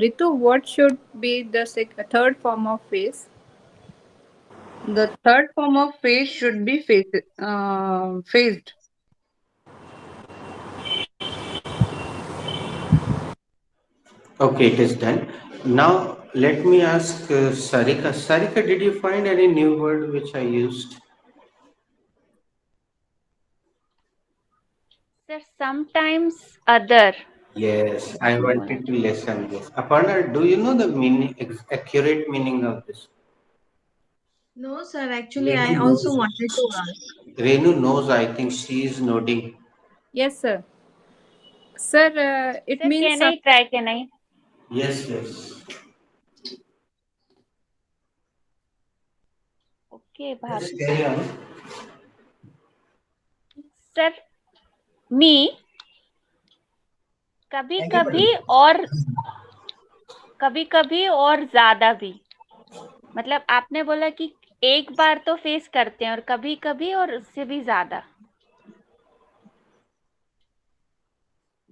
Ritu, what should be the third form of face? The third form of face should be phased. Okay, it is done. Now let me ask Sarika. Sarika, did you find any new word which I used? Sir, sometimes other. Yes, I wanted to listen this. Aparna, do you know the meaning, accurate meaning of this? No, sir. Actually, Renu I also knows. wanted to ask. Renu knows. I think she is nodding. Yes, sir. Sir, it Sir, means can I try? Can I? Yes, yes. Okay, Yes, Bhavi. carry on. Sir, me कभी कभी Anybody? और ज्यादा भी, मतलब आपने बोला कि एक बार तो फेस करते हैं और कभी कभी और उससे भी ज्यादा.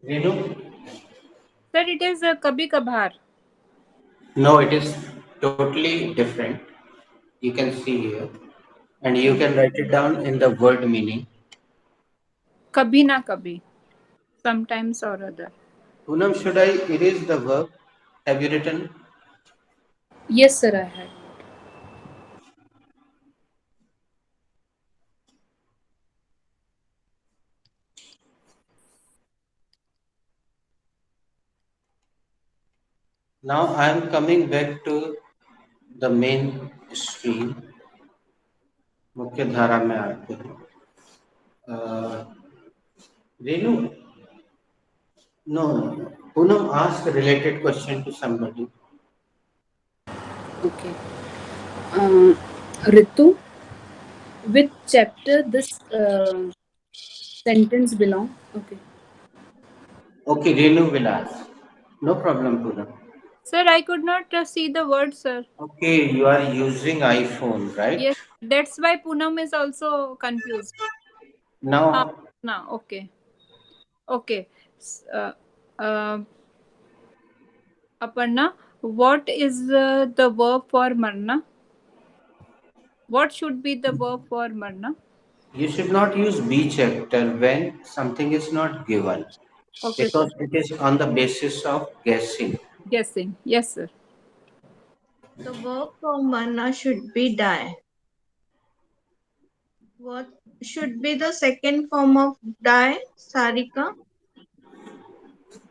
Renu? sir, it is kabhi kabhar. No, it is totally different. You can see here, and you can write it down in the word meaning. Kabhi na kabhi. Sometimes or other. Poonam, should I erase the verb? Have you written? Yes, sir, I had. Now I am coming back to the main stream. मुख्य धारा में आते हैं. Renu, no, Poonam asked a related question to somebody. Okay. Ritu, which chapter this sentence belong? Okay. Okay, Renu will ask. No problem, Poonam. Sir, I could not see the word, sir. Okay, you are using iPhone, right? Yes, that's why Poonam is also confused. Now, No, okay. Okay. Aparna, what is the verb for marna? What should be the verb for marna? you should not use be chapter when something is not given, Okay, sir. because it is on the basis of guessing. Guessing. Yes, sir. The verb for manna should be die. What should be the second form of die, Sarika?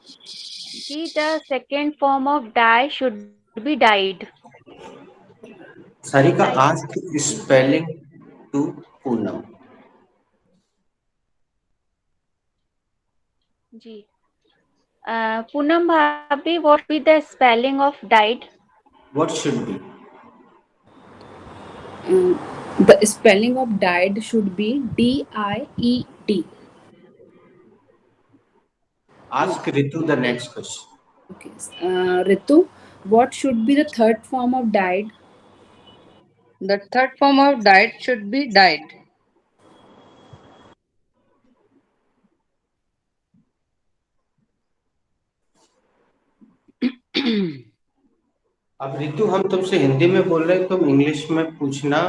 See, the second form of die should be died. Sarika I asked spelling to Poonam. Ji. Poonam Bhabi, what should be the spelling of died? What should be? The spelling of died should be D-I-E-D. Ask Ritu the next question. Okay. Ritu, what should be the third form of died? The third form of died should be died. अब रितु हम तुमसे हिंदी में बोल रहे हैं, तुम English में पूछना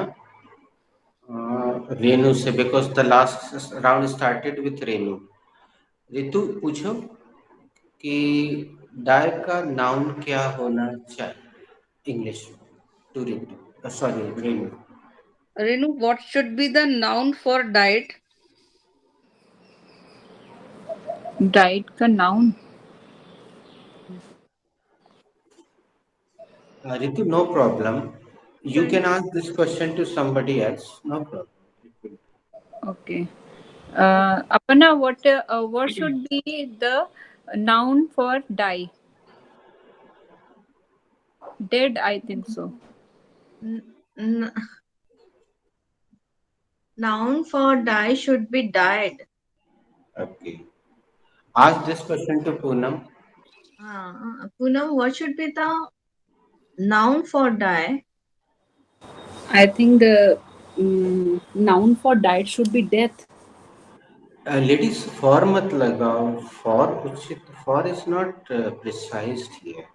रेनू से, because the last round started with Renu. Ritu पूछो कि डाय का नाउन क्या होना चाहिए इंग्लिश में to Ritu. Sorry Renu. Renu, what should be the noun for died? Died का noun. Ritu, no problem. You can ask this question to somebody else. No problem. Okay. Aparna, what should be the noun for die? Dead, I think so. Noun for die should be died. Okay. Ask this question to Poonam. Poonam, what should be the noun for die? I think the noun for died should be death. Ladies for मत लगाओ, for कुछ for is not precise here.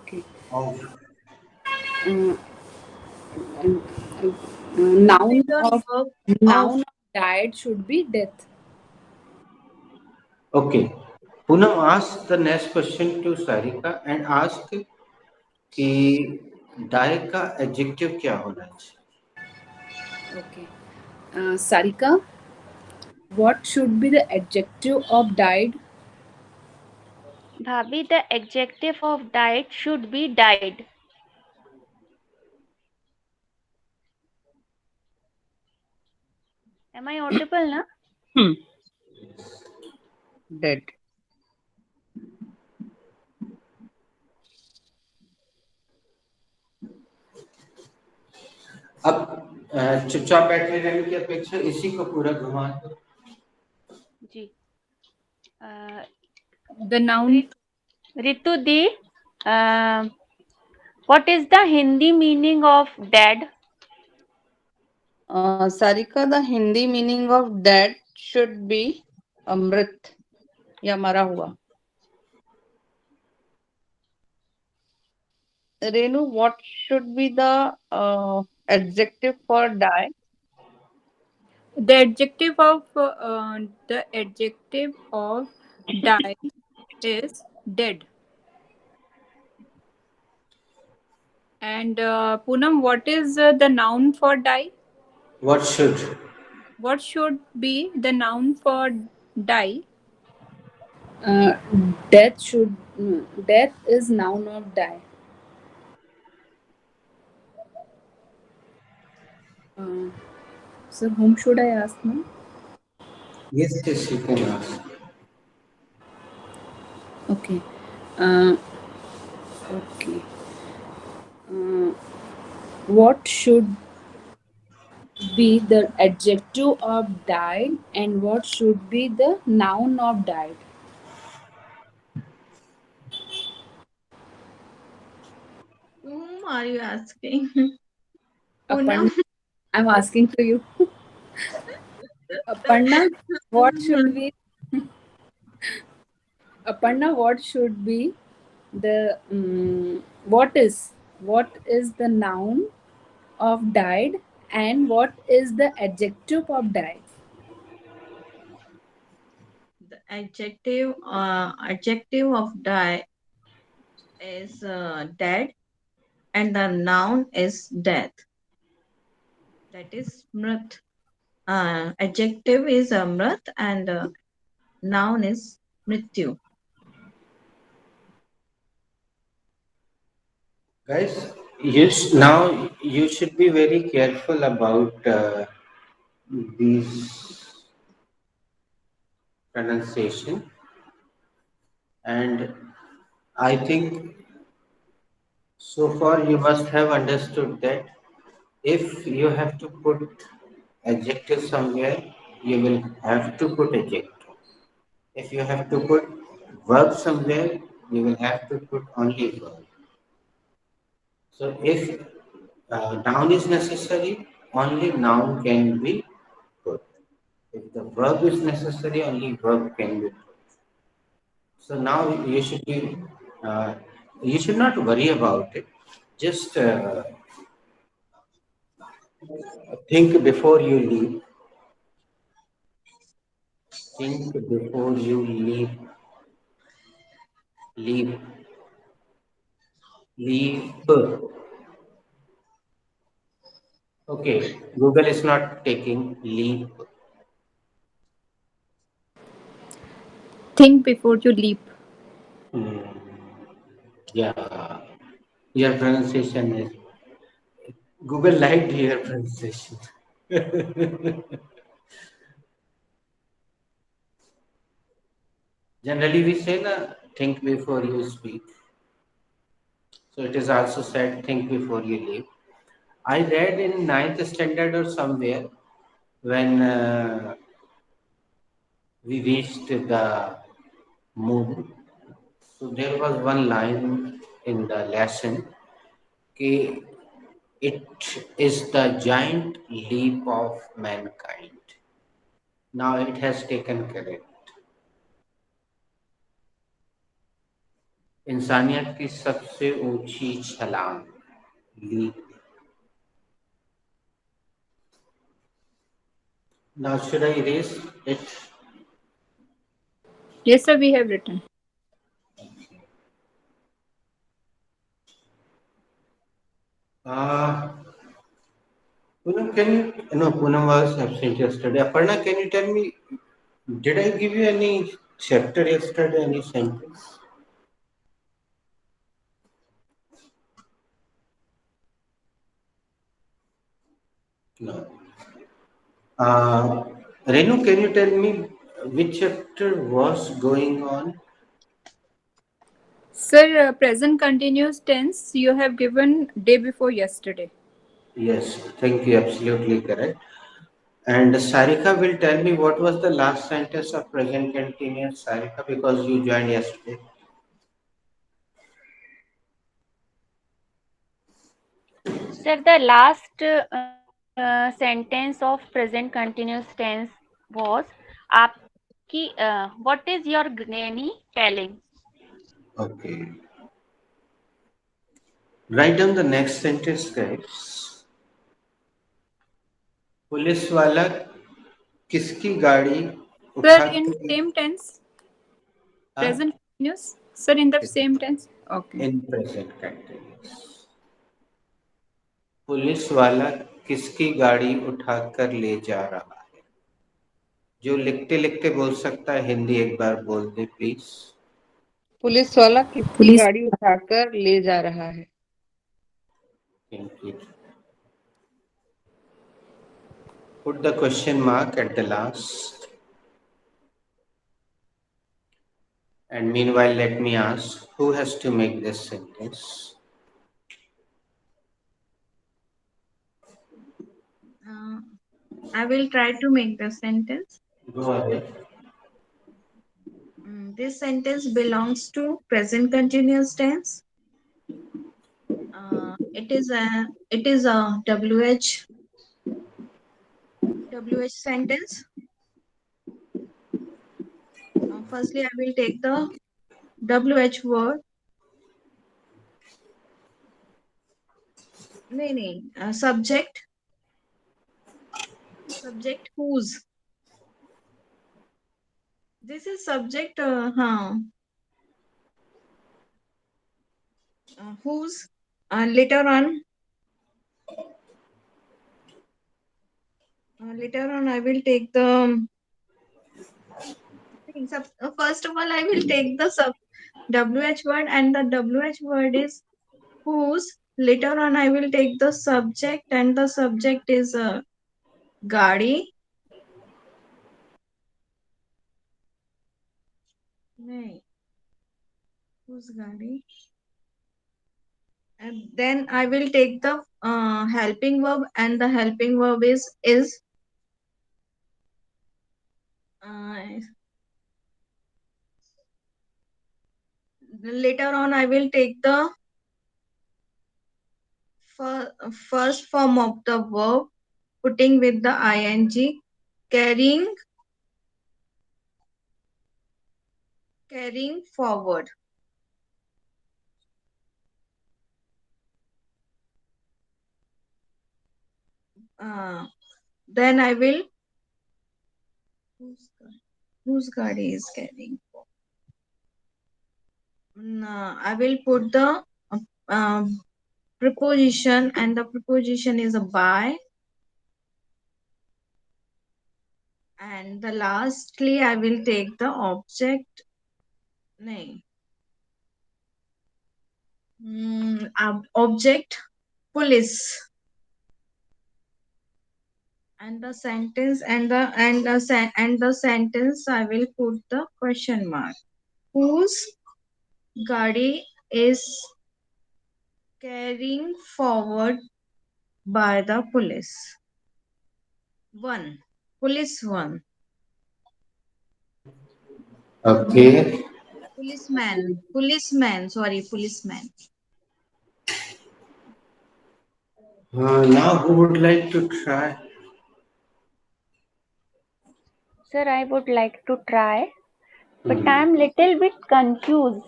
Okay. Of Uh, What noun is the of verb of noun of died should be death. okay. Poonam ask the next question to Sarika and ask कि die का adjective क्या होना चाहिए? Okay. Sarika, what should be the adjective of died? Bhabi, the adjective of died should be died. Am I audible, na? Dead. अब चुपचाप बैठे रहने की अपेक्षा इसी को पूरा घुमा दो. जी. The noun. Ritu di, what is the Hindi meaning of dead? Sarika, the Hindi meaning of dead should be Amrit या मरा हुआ. Renu, what should be the adjective for die? The adjective of die is dead. And Poonam, what is the noun for die? What should? What should be the noun for die? Death should. Death is noun of die. So whom should I ask now? Yes, yes, you can ask. Okay. Uh, okay. What should be the adjective of died and what should be the noun of died? whom are you asking? Aparna, Poonam. I'm asking to you. Aparna, what should be Aparna, what should be the what is the noun of died and what is the adjective of died? The adjective of die is dead, and the noun is death. That is mrit. Adjective is amrit, and noun is mrityu. Guys, now you should be very careful about these pronunciation, and I think so far you must have understood that if you have to put adjective somewhere, you will have to put adjective. If you have to put verb somewhere, you will have to put only verb. So if noun is necessary, only noun can be put. If the verb is necessary, only verb can be put. So now uh, you should not worry about it. Just think before you leave. Think before you leave. Leave. Leave. Okay, Google is not taking leave. Think before you leap. Hmm. Yeah, your pronunciation is. Google liked your pronunciation. Generally, we say na think before you speak. So it is also said think before you leave. I read in ninth standard or somewhere when we reached the moon. So there was one line in the lesson कि it is the giant leap of mankind. Now it has taken correct. इंसानियत की सबसे ऊंची छलांग ली। Now should I erase it? Yes, sir, we have written. Poonam, can you, no, Poonam was absent yesterday. Aparna, can you tell me, did I give you any chapter yesterday, any sentence? No. Renu, can you tell me which chapter was going on? Sir, present continuous tense you have given day before yesterday. Yes, thank you, absolutely correct. And Sarika will tell me what was the last sentence of present continuous, Sarika, because you joined yesterday. Sir, the last sentence of present continuous tense was आपकी what is your granny telling? Okay. Write down the next sentence, guys. Police वाला किसकी गाड़ी Sir, उठा in के same tense, हाँ? present continuous. Sir, in the same tense. Okay. In present continuous. Police वाला किसकी गाड़ी उठाकर ले जा रहा है? जो लिखते लिखते बोल सकता है हिंदी एक बार बोल दे प्लीज। पुलिस वाला किसकी Police. गाड़ी उठाकर ले जा रहा है? Thank you. Put the question mark at the last. And meanwhile, let me ask, who has to make this sentence? I will try to make the sentence. Go ahead. This sentence belongs to present continuous tense. It is a WH sentence. Firstly, I will take the WH word. Subject. Subject whose. This is subject. Whose. Later on. Later on, I will take the. First of all, I will take the WH word, and the WH word is whose. Later on, I will take the subject, and the subject is gadi. No. Whose gadi? And then I will take the helping verb, and the helping verb is. Later on, I will take the first form of the verb, putting with the ing, carrying forward. Then I will. Whose gadi is carrying? I will put the preposition, and the preposition is a by. And the lastly, I will take the object. Object police. And the sentence and the sentence I will put the question mark. Whose gadi is carrying forward by the police? One. Police one. Okay. Policeman. Sorry, policeman. Now, who would like to try? Sir, I would like to try, but I am little bit confused.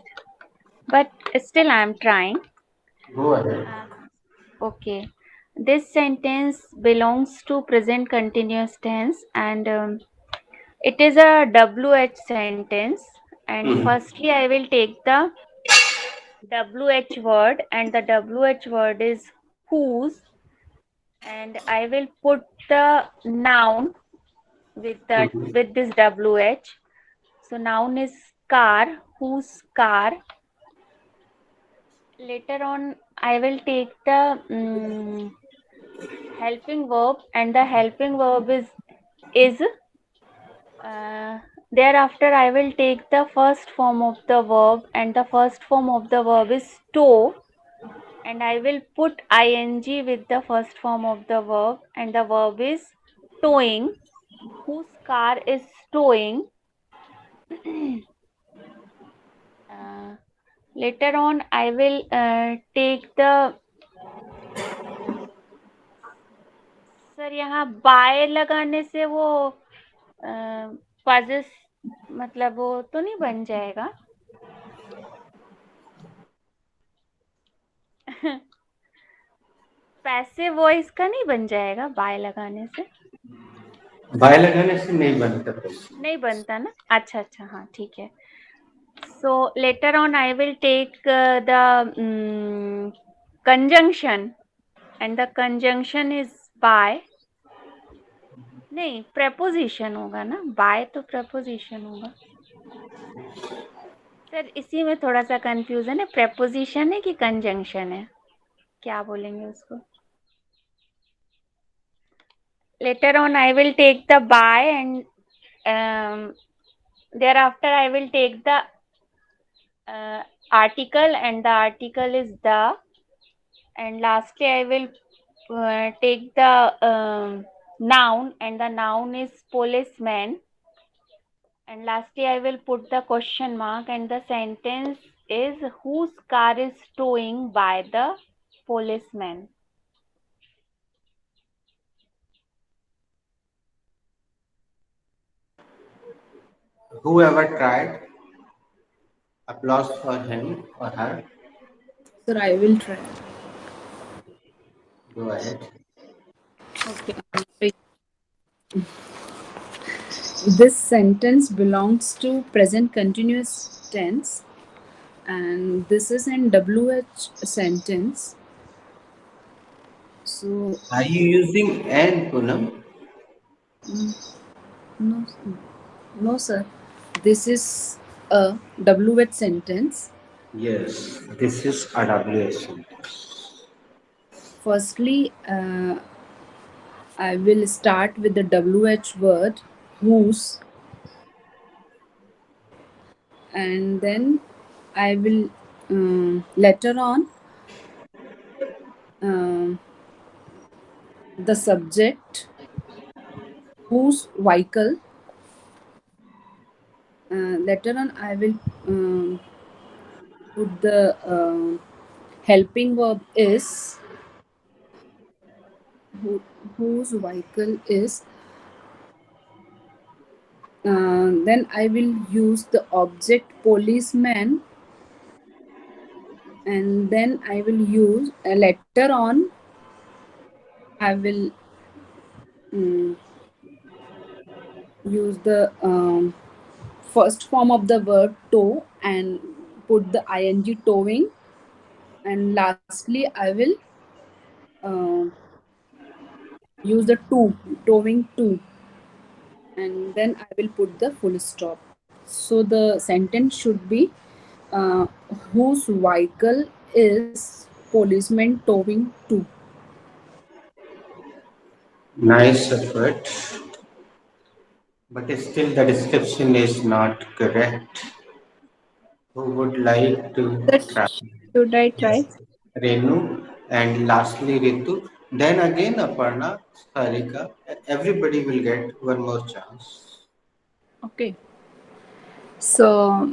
but still I'm trying. Go ahead. Okay. This sentence belongs to present continuous tense, and it is a WH sentence. And Mhm. firstly, I will take the WH word, and the WH word is whose, and I will put the noun Mhm. with this WH. So noun is car, whose car. Later on, I will take the helping verb, and the helping verb is. Uh, Thereafter, I will take the first form of the verb, and the first form of the verb is tow, and I will put ing with the first form of the verb, and the verb is towing. Whose car is towing? uh, Later on, I will take the sir यहाँ bye लगाने से वो possess मतलब वो तो नहीं बन जाएगा पैसिव वॉइस का नहीं बन जाएगा बाय लगाने से बाय लगाने से नहीं बनता पैसे। नहीं बनता ना अच्छा अच्छा हाँ ठीक है so later on I will take the conjunction and the conjunction is by नहीं preposition होगा ना by तो preposition होगा सर इसी में थोड़ा सा कंफ्यूजन है preposition है कि conjunction है क्या बोलेंगे उसको later on I will take the by and thereafter I will take the article and the article is the and lastly I will take the noun and the noun is policeman and lastly I will put the question mark and the sentence is whose car is towing by the policeman. Whoever tried, applause for him or her. Sir, I will try. Go ahead. Okay. This sentence belongs to present continuous tense, and this is an WH sentence. So, Are you using an, Poonam? no, no, sir. This is a WH sentence. Yes, this is a WS. Firstly, I will start with the WH word, whose, and then I will later on um, the subject, whose vehicle. Later on, I will put the helping verb is, whose vehicle is. Then I will use the object policeman, and then I will use later on I will use the first form of the verb tow and put the ing towing, and lastly I will uh, use the to, towing to, and then I will put the full stop. So the sentence should be uh, whose vehicle is policeman towing to. Nice effort, but still the description is not correct. Who would like to That try? should I Yes, try? Renu, and lastly Ritu. Then again Aparna, Sarika. Everybody will get one more chance. Okay. So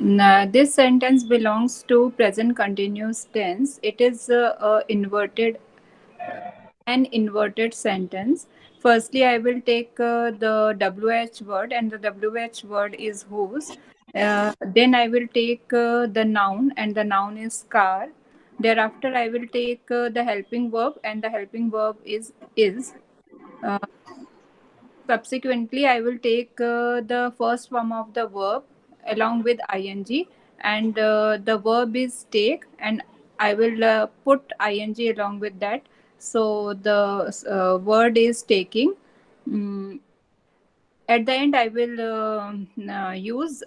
this sentence belongs to present continuous tense. It is an inverted sentence. Firstly, I will take the WH word, and the WH word is whose. Then I will take the noun, and the noun is car. Thereafter, I will take the helping verb, and the helping verb is. Uh, Subsequently, I will take the first form of the verb along with ing, and the verb is take, and I will put ing along with that. So the word is taking. Mm, at the end, I will use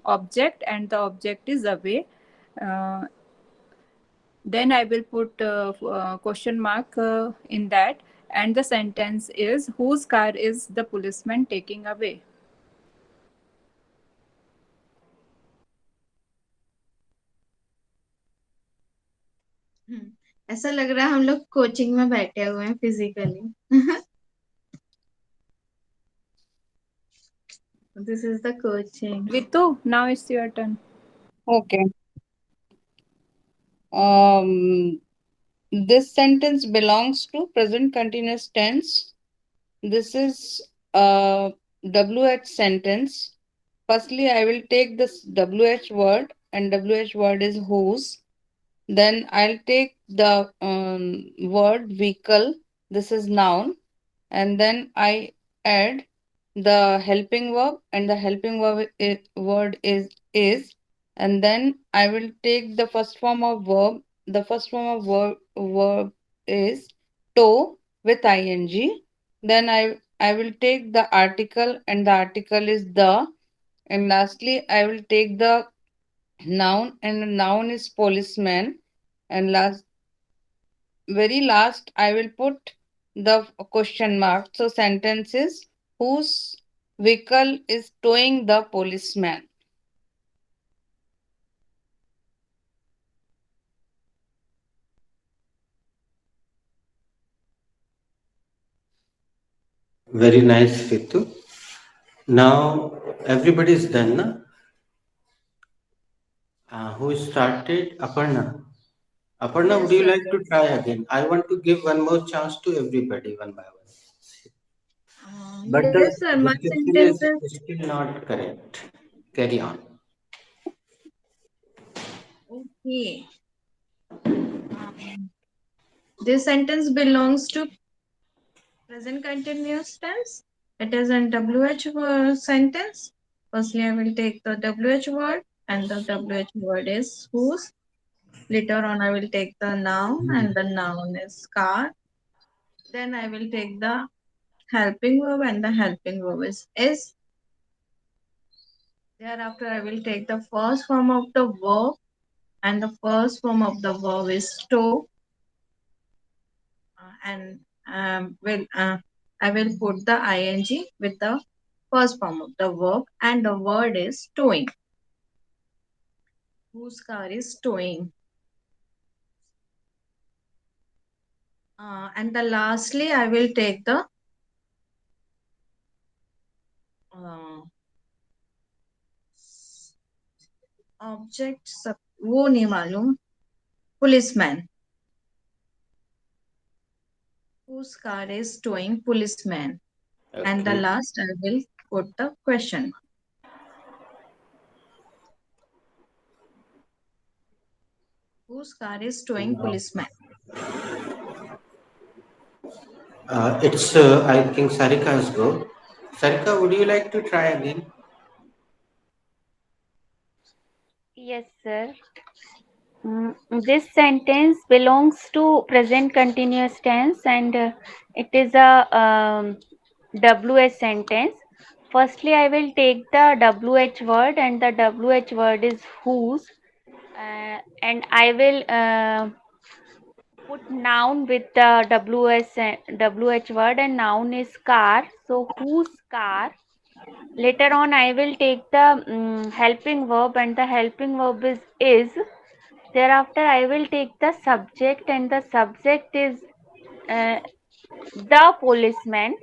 object, and the object is away. Uh, then I will put question mark in that, and the sentence is whose car is the policeman taking away. ऐसा लग रहा है हम लोग coaching में बैठे हुए हैं physically. This is the coaching. Ritu, now it's your turn. Okay. Um, this sentence belongs to present continuous tense. This is a WH sentence. Firstly, I will take this WH word, and WH word is whose. Then I'll take the word vehicle. This is noun. And then I add the helping verb, and the helping word is. And then I will take the first form of verb. The first form of verb is to with ing. Then I will take the article, and the article is the. And lastly, I will take the noun, and the noun is policeman. And very last, I will put the question mark. So sentence is whose vehicle is towing the policeman. Very nice, Ritu. Now everybody is done, na? Who started? Aparna. Aparna, would Yes, you sir. like to try again? I want to give one more chance to everybody, one by one. But Yes, the sir. My description sentence is is still not correct. Carry on. okay. Um, this sentence belongs to present continuous tense. It is an WH word sentence. Firstly, I will take the WH word, and the WH word is whose. Later on, I will take the noun, and the noun is car. Then I will take the helping verb, and the helping verb is. Thereafter, I will take the first form of the verb, and the first form of the verb is to. And will I will put the ing with the first form of the verb, and the word is towing. Whose car is towing? And the lastly, I will take the uh, object. वो नहीं मालूम. Policeman. Whose car is towing policeman? And the Okay. last, I will put the question. Whose car is towing Now, policeman? it's, I think, Sarika's go. Sarika, would you like to try again? Yes, sir. This sentence belongs to present continuous tense, and it is a WH sentence. Firstly, I will take the WH word, and the WH word is whose, and I will put noun with the WH word, and noun is car. So, whose car? Later on, I will take the helping verb, and the helping verb is. Thereafter, I will take the subject, and the subject is uh, the policeman.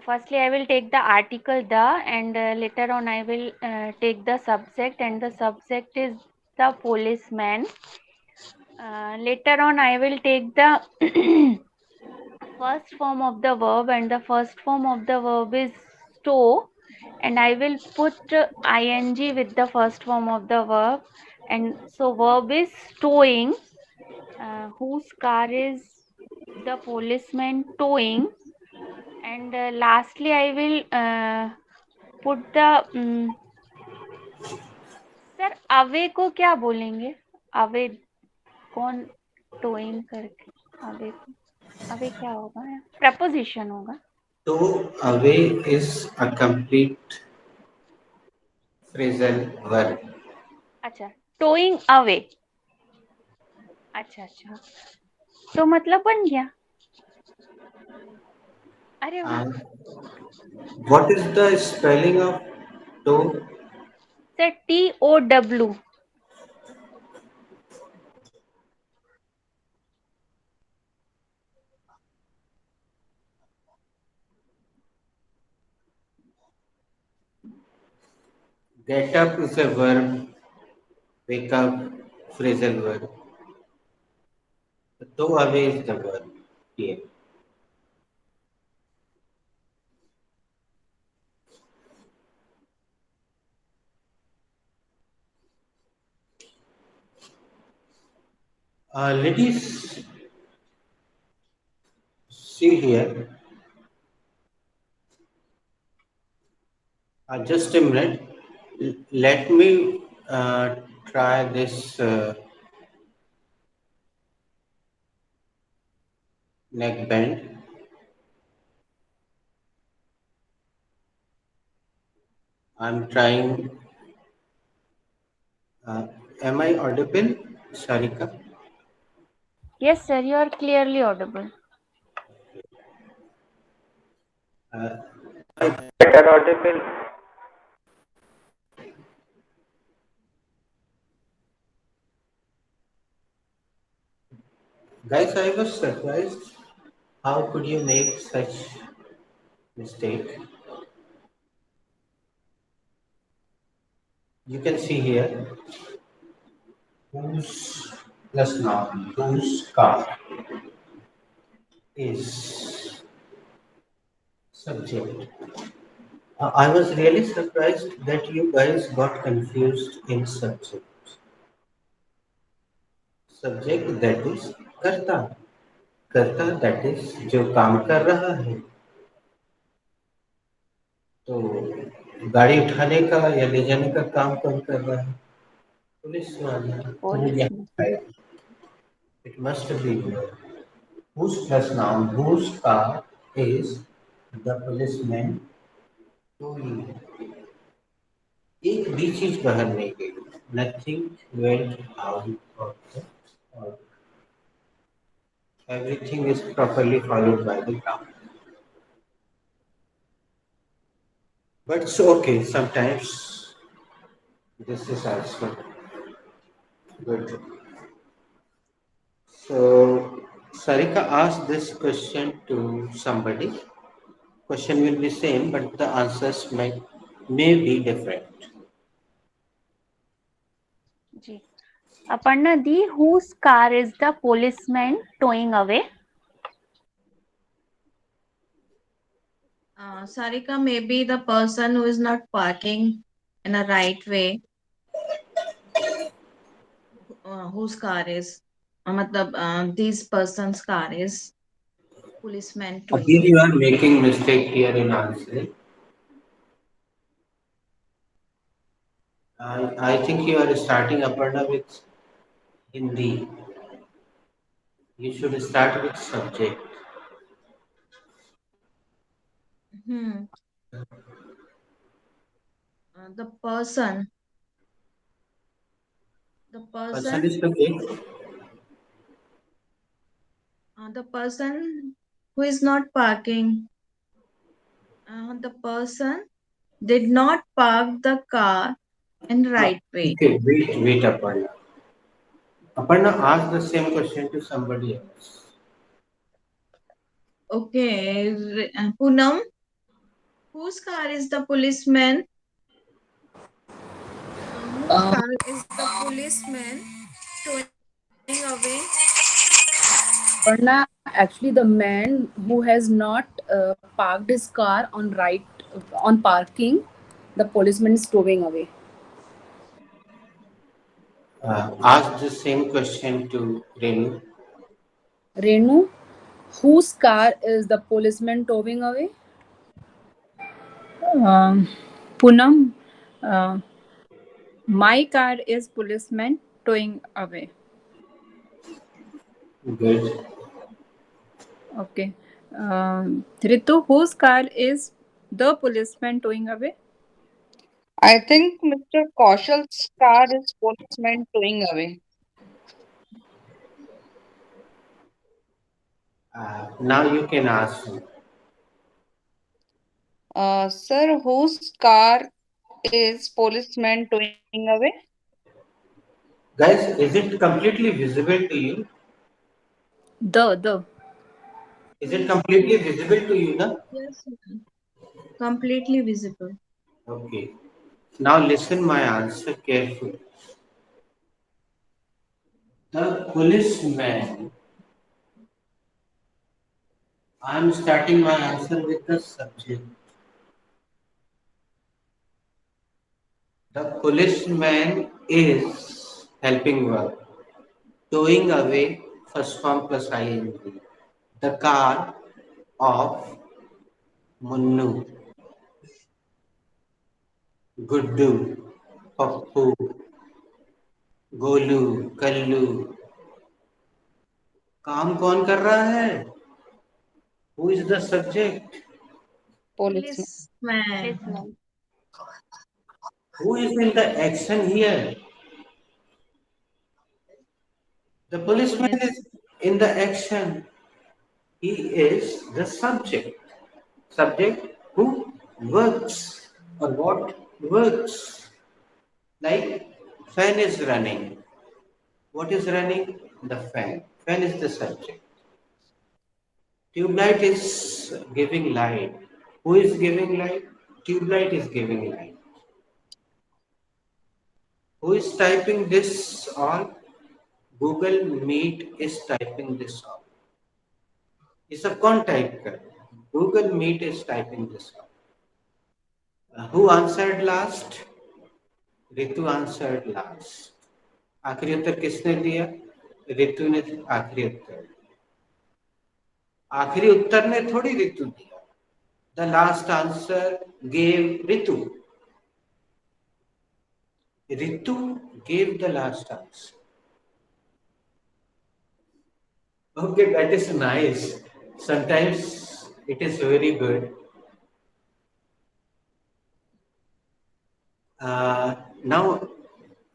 Firstly, I will take the article the, and later on, I will take the subject, and the subject is the policeman. Later on, I will take the first form of the verb, and the first form of the verb is to. and I will put ing with the first form of the verb. And so verb is towing. Whose car is the policeman towing? And lastly, I will put the sir away को क्या बोलेंगे? Away कौन towing करके away को away क्या होगा? Preposition होगा. To away is a complete phrasal verb. अच्छा, टोइंग अवे. अच्छा अच्छा, तो मतलब बन गया. अरे वाह. And what is the spelling of to? Sir TOW. Get up is a verb. Wake up, phrasal verb. To away is the verb here. Ladies, see here. Just a minute. Let me try this neck bend. I'm trying. Am I audible, Sarika? Yes sir, you are clearly audible. Better audible. Guys, I was surprised. How could you make such mistake? You can see here whose plus noun, whose car is subject. I was really surprised that you guys got confused in subject. Subject that is करता, करता that is जो काम कर रहा है. तो गाड़ी उठाने का या ले जाने का काम कौन कर रहा है? पुलिस वाला. तो वो Police. यहाँ आएगा. It must be whose plus noun, whose car is the policeman towing. एक भी चीज बाहर नहीं गई. Nothing went out of the order. Everything is properly followed by the grammar. But it's okay. Sometimes this is also good. So Sarika asked this question to somebody. Question will be same, but the answers may be different. Ji. Aparna di, whose car is the policeman towing away? Sarika, maybe the person who is not parking in a right way, whose car is, this person's car is policeman Again, towing. you are making mistake here in answer. I think you are starting Aparna with Hindi. You should start with subject. Hmm. The person, the Person person, is subject. the person who is not parking, the person did not park the car in right way. Okay, wait, Aparna. Aparna asked the same question to somebody else. Okay, Poonam, whose car is the policeman? Whose Uh, car is the policeman towing away? Aparna, actually, the man who has not parked his car on right on parking. the policeman is towing away. Ask the same question to Renu. Renu, whose car is the policeman towing away? Um, Punam, uh, my car is policeman towing away. Good. Okay. Ritu, whose car is the policeman towing away? I think Mr. Kaushal's car is policeman towing away. Now you can ask me. Sir, whose car is policeman towing away? Guys, is it completely visible to you? The. Is it completely visible to you now? Yes, completely visible. Okay. Now listen my answer carefully. The policeman. I am starting my answer with the subject. The policeman is helping verb. Towing away first form plus ing. The car of Munnu, Guddu, Pappu, Golu, Kallu. काम कौन कर रहा है? Who is the subject? Policeman. Policeman. Policeman. Who is in the action here? The policeman Police. is in the action. He is the subject. Subject who works or what works. Like fan is running. What is running? The fan. Fan is the subject. Tube light is giving light. Who is giving light? Tube light is giving light. Who is typing this all? Google Meet is typing this all. ये सब कौन type कर? Google Meet is typing this all. Who answered last? Ritu answered last. आखिरी उत्तर किसने दिया? रितु ने आखिरी उत्तर. आखिरी उत्तर ने थोड़ी रितु दिया. The last answer gave Ritu. Ritu gave the last answer. Okay, that is nice. Sometimes it is very good. Now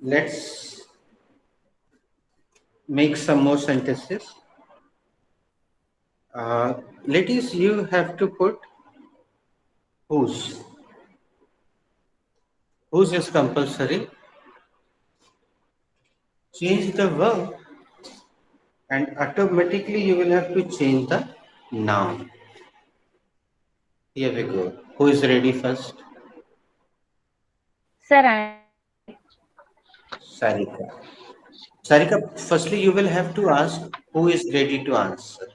let's make some more sentences. Ladies, you have to put whose. Whose is compulsory. Change the verb and automatically you will have to change the noun. Here we go. Who is ready first? Sir, I'm ready. Sarika. Sarika, firstly you will have to ask who is ready to answer.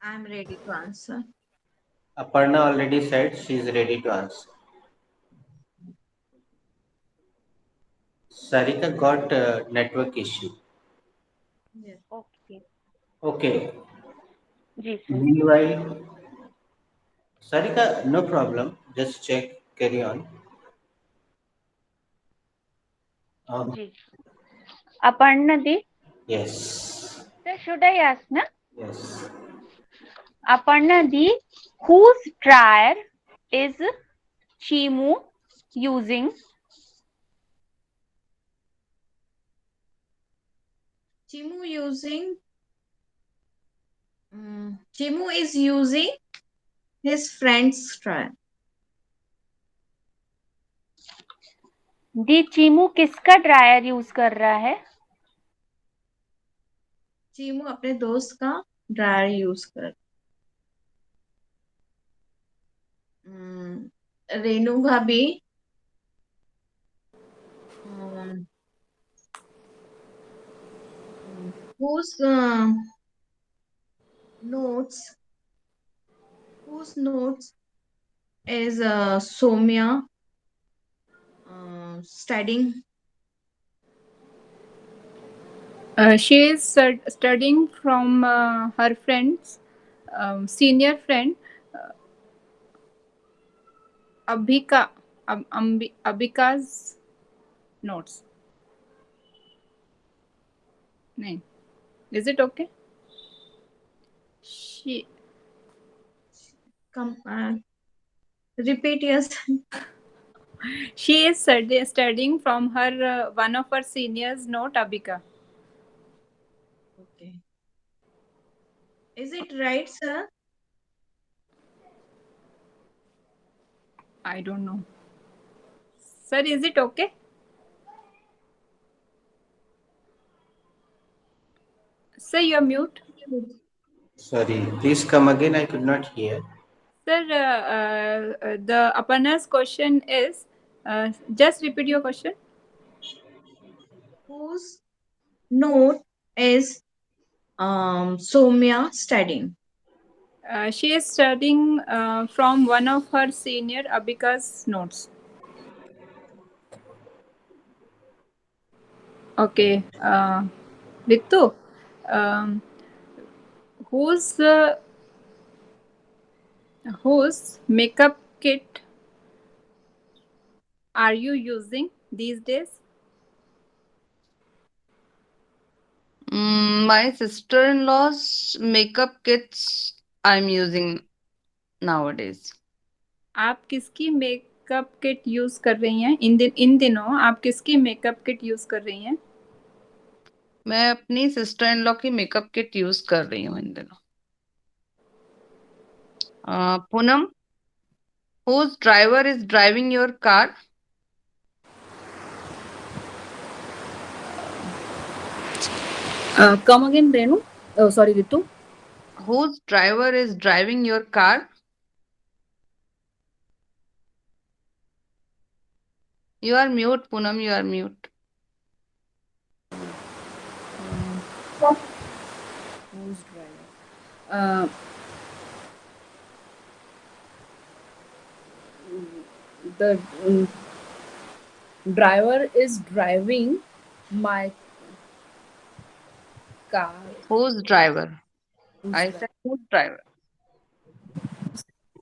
I'm ready to answer. Aparna already said she is ready to answer. Sarika got a network issue. Yes. Okay. Okay. Ji sir. Meanwhile, Sarika, no problem. Just check. Carry on. Um, ji. Aparna di. yes. Sir, should I ask na? Yes. Aparna di, whose dryer is Chimu using? Chimu using. Chimu is using his friend's try. दी चीमू किसका dryer use कर रहा है? चीमू अपने दोस्त का dryer use कर. रेनू भाभी whose notes whose notes is Somya studying? She is studying from her friend's senior friend Abhika Abhika's notes. No. Is it okay? She Come, repeat yes. she is studying from her one of her seniors note Abhika. Okay. Is it right, sir? I don't know. Sir, is it okay? Sir, you are mute. Sorry, please come again. I could not hear. Sir, the Aparna's question is just repeat your question. Whose note is Somya studying? She is studying from one of her senior Abhika's notes. Okay. Ritu, um, whose whose makeup kit are you using these days? My sister-in-law's makeup kits I'm using nowadays. आप किसकी makeup kit use कर रही हैं इन दिनों आप किसकी makeup kit use कर रही हैं? मैं अपनी सिस्टर-इन-लॉ की मेकअप किट यूज कर रही हूँ इन दिनों. Poonam, whose driver is driving your car? Come again, Renu. Oh, sorry, Ritu. Whose driver is driving your car? You are mute, Poonam. You are mute. Who's driver? The driver is driving my car. Whose driver? Who's I driver? said whose driver?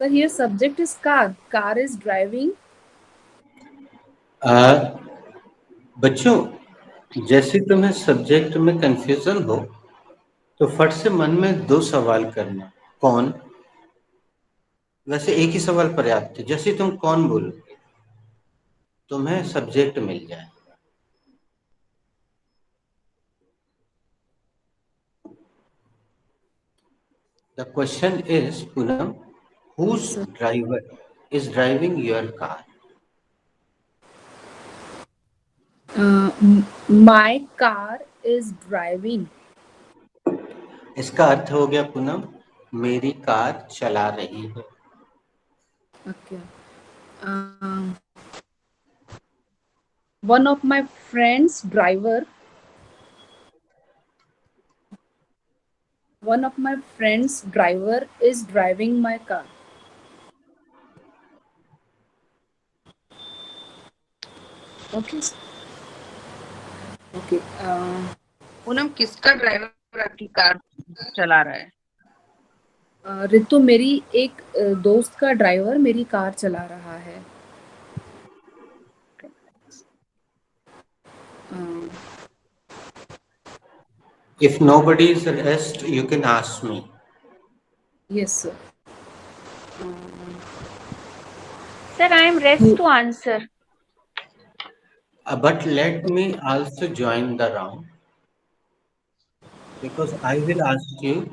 So here subject is car. Car is driving. आ, बच्चों, जैसे तुम्हें subject में confusion हो तो फट से मन में दो सवाल करना. कौन? वैसे एक ही सवाल पर्याप्त है. जैसे तुम कौन बोलोगे तुम्हें सब्जेक्ट मिल जाए. The question is, Poonam, whose Yes, driver is driving your car? my car is driving. इसका अर्थ हो गया पूनम, मेरी कार चला रही है. Okay. One of my friends' driver. One of my friend's driver is driving my car. Okay. Okay. Poonam, किसका driver आपकी car चला रहा है? रितु, मेरी एक दोस्त का ड्राइवर मेरी कार चला रहा है. If nobody is rest, you can ask me. Yes, sir. Sir, I am rest to answer. But let me also join the round because I will ask you,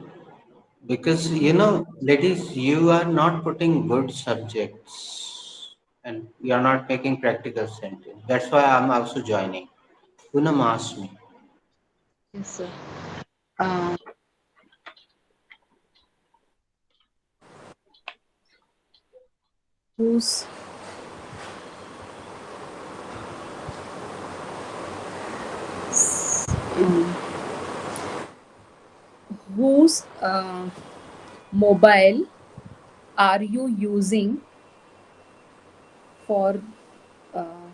because ladies, you are not putting good subjects and you are not making practical sentence. That's why I'm also joining. Poonam ask me. Yes, sir. Uh, who's um, whose mobile are you using for uh,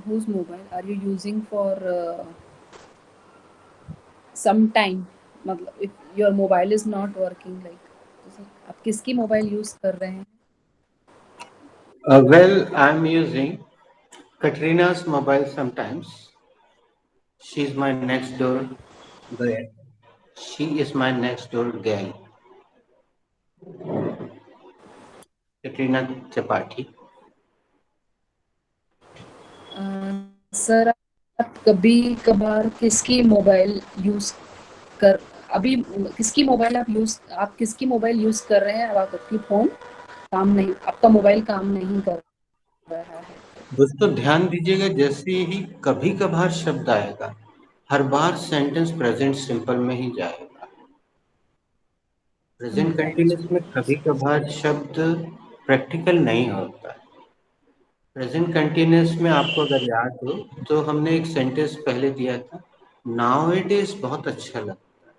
whose mobile are you using for some time? मतलब if your mobile is not working, like जैसे आप किसकी mobile use कर रहे हैं? Well, I'm using Katrina's mobile sometimes. She's my next door girl. She is my next door girl, Katrina Chapati. Sir आप कभी कभार किसकी मोबाइल यूज कर अभी किसकी मोबाइल आप किसकी मोबाइल यूज कर रहे हैं? अब आपकी फोन काम नहीं, आपका मोबाइल काम नहीं कर रहा है। दोस्तों ध्यान दीजिएगा, जैसे ही कभी कभार शब्द आएगा, हर बार सेंटेंस प्रेजेंट सिंपल में ही जाएगा। प्रेजेंट कंटिन्यूस में कभी कभार शब्द प्रैक्टिकल नहीं होता। प्रेजेंट कंटिन्यूस में आपको अगर याद हो तो हमने एक सेंटेंस पहले दिया था, नाउ इट इज, बहुत अच्छा लगता है।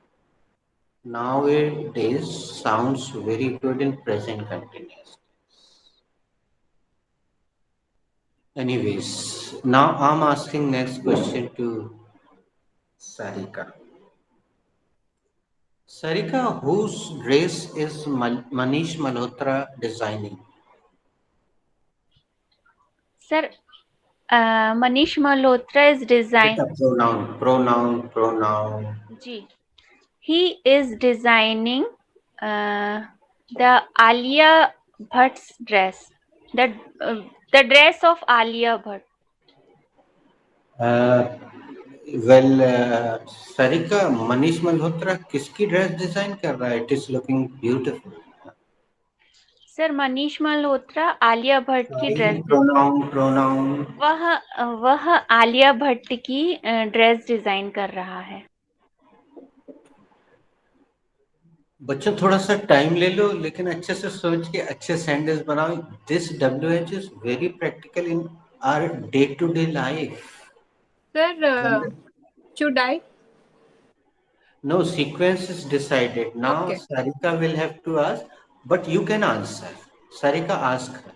Now it is sounds very good in present continuous. Anyways, now I'm asking next question to Sarika. Sarika, whose dress is Manish Malhotra designing? Sir, Manish Malhotra is Sarika, pronoun. Ji. He is designing the Alia Bhatt's dress. The the dress of Alia Bhatt. Uh, well, Sarika, Manish Malhotra किसकी dress design कर रहा है? It is looking beautiful. Sir Manish Malhotra Alia Bhatt की dress Pronoun. वह आलिया भट्ट की dress design कर रहा है। बच्चों थोड़ा सा टाइम ले लो, लेकिन अच्छे से सोच के अच्छे सेंटेंस बनाओ। This WH is very practical in our day to day life. Sir, should I? No, sequence is decided. Now Okay. Sarika will have to ask, but you can answer. Sarika, ask her.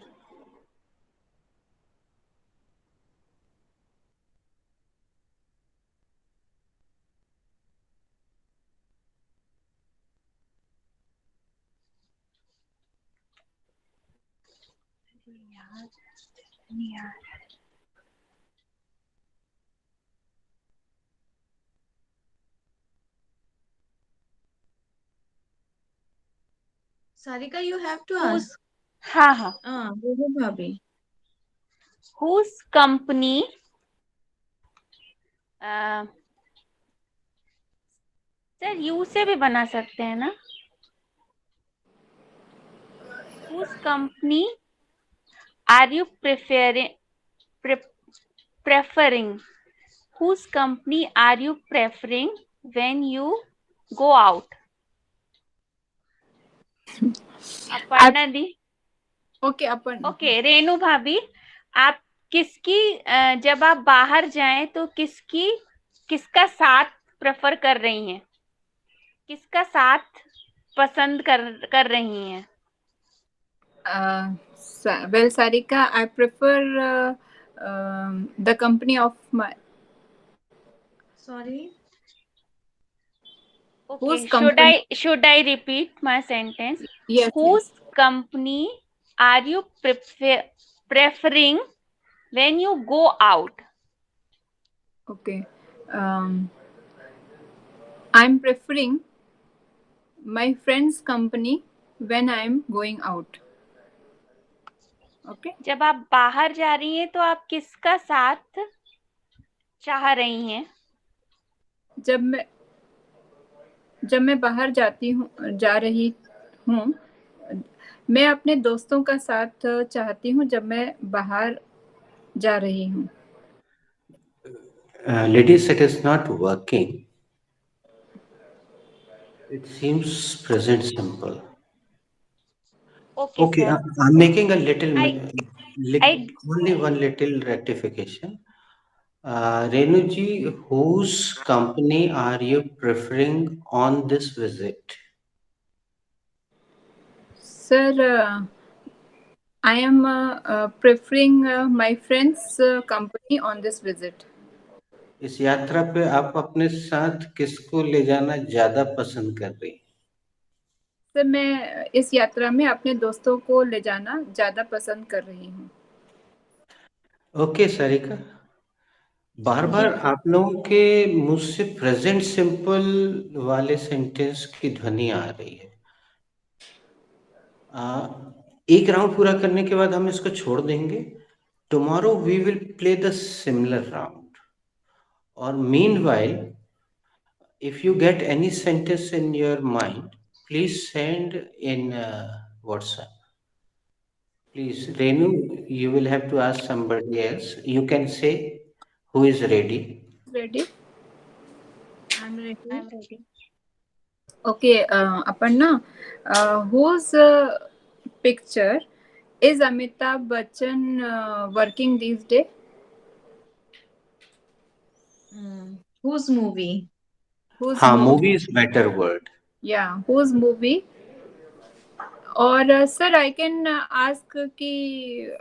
Sarika, you have to Whose ask. हाँ बोलो भाभी. whose company sir you से भी बना सकते हैं ना? whose company are you preferring? Whose company are you preferring when you go out? Aparna the. Okay, upon. Okay Renu भाभी, आप किसकी जब आप बाहर जाएं तो किसका साथ प्रेफर कर रही हैं? किसका साथ पसंद कर रही हैं? Well, Sarika, I prefer the company of my. Sorry. Okay, Whose company? should I repeat my sentence? Yes. Whose company are you preferring when you go out? Okay. I'm preferring my friend's company when I'm going out. Okay. जब आप बाहर जा रही हैं तो आप किसका साथ चाह रही हैं? जब मैं बाहर जा रही हूँ, मैं अपने दोस्तों का साथ चाहती हूँ जब मैं बाहर जा रही हूँ। Ladies, it is not working. It seems present simple. Okay, sir. I'm making a I only one little rectification. Renu ji, whose company are you preferring on this visit? Sir, I am preferring my friend's company on this visit. इस यात्रा पे आप अपने साथ किसको ले जाना ज़्यादा पसंद कर रही हैं? सर, मैं इस यात्रा में अपने दोस्तों को ले जाना ज़्यादा पसंद कर रही हूँ। ओके सारिका, बार-बार आप लोगों के मुँह से प्रेजेंट सिंपल वाले सेंटेंस की ध्वनि आ रही है। एक राउंड पूरा करने के बाद हम इसको छोड़ देंगे। Tomorrow we will play the similar round और meanwhile if you get any sentence in your mind, please send in WhatsApp. Please, Renu, you will have to ask somebody else. You can say who is ready. Ready? I'm ready. I'm ready. Okay, Aparna, whose picture is Amitabh Bachchan working these days? Whose movie? Whose हाँ, movie? movie is better word. Yeah, whose movie? और sir I can ask कि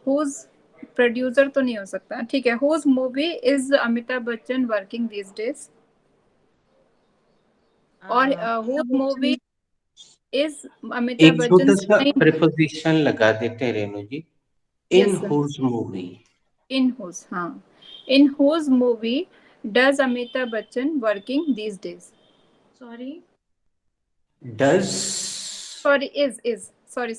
whose producer तो नहीं हो सकता, ठीक है। whose movie is Amitabh Bachchan working this days, और whose Amitabh movie Bachchan. Is Amitabh एक बच्चन छोटा सा स्टाइल। preposition लगा देते हैं रेणु जी. In yes sir, whose movie? In whose, हाँ, इन whose movie does Amitabh Bachchan working this days. Sorry. Does sorry, is sorry,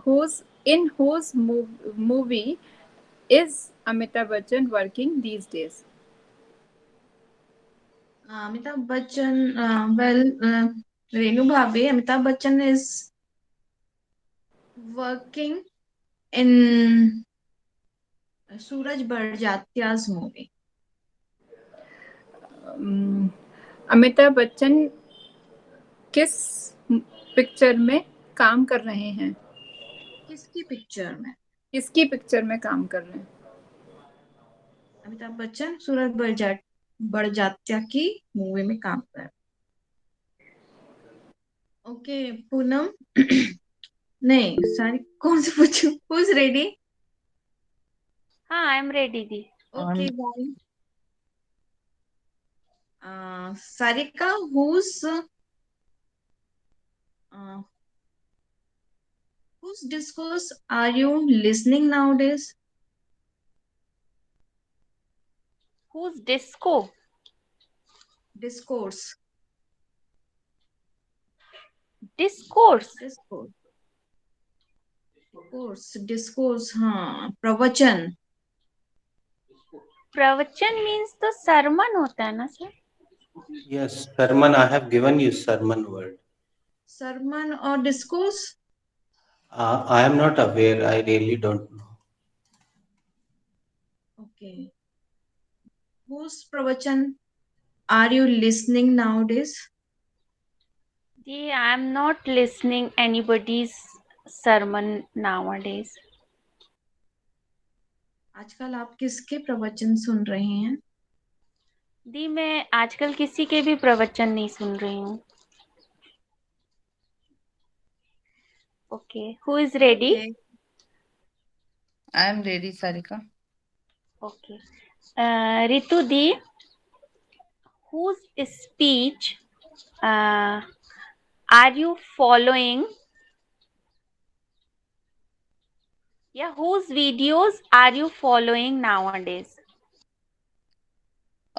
whose, in whose movie is Amitabh Bachchan working these days? Amitabh Bachchan. Renu Bhabhi. Amitabh Bachchan is working in Suraj Barjatya's movie. Amitabh Bachchan किस picture में काम कर रहे हैं? किसकी picture में? किसकी picture में काम कर रहे हैं? अमिताभ बच्चन सूरज बड़जात्या की मूवी में काम कर रहे हैं। ओके पूनम। नहीं सारी कौन से पूछूं? Who's ready? हाँ, I am ready the. Okay, bye. Sarika, whose discourse are you listening nowadays? Whose disco? Discourse. Discourse. Discourse. हाँ, प्रवचन. प्रवचन मीन्स तो सरमन होता है ना sir? yes, sermon. I have given you sermon word. Sermon or discourse? I am not aware. I really don't know. Okay. Whose pravachan are you listening nowadays? I am not listening anybody's sermon nowadays. आजकल आप किसके प्रवचन सुन रहे हैं? दी, मैं आजकल किसी के भी प्रवचन नहीं सुन रही हूँ। Okay, who is ready? I am ready, Sarika. Okay, Ritu the, whose speech are you following? Yeah, whose videos are you following nowadays?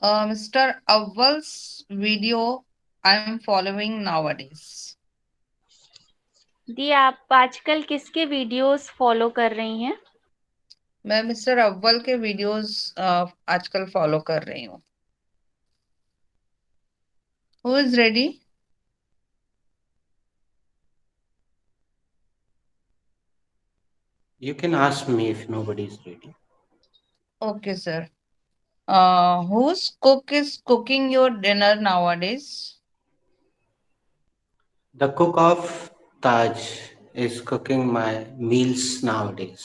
Mr. Awal's video I am following nowadays. दी, आप आजकल किसके वीडियोस फॉलो कर रही हैं? मैं mister अव्वल के videos आजकल फॉलो कर रही हूँ। Who is ready? You can ask me if nobody is ready. Okay, sir. Whose cook is cooking your dinner nowadays? The cook of Taj is cooking my meals nowadays.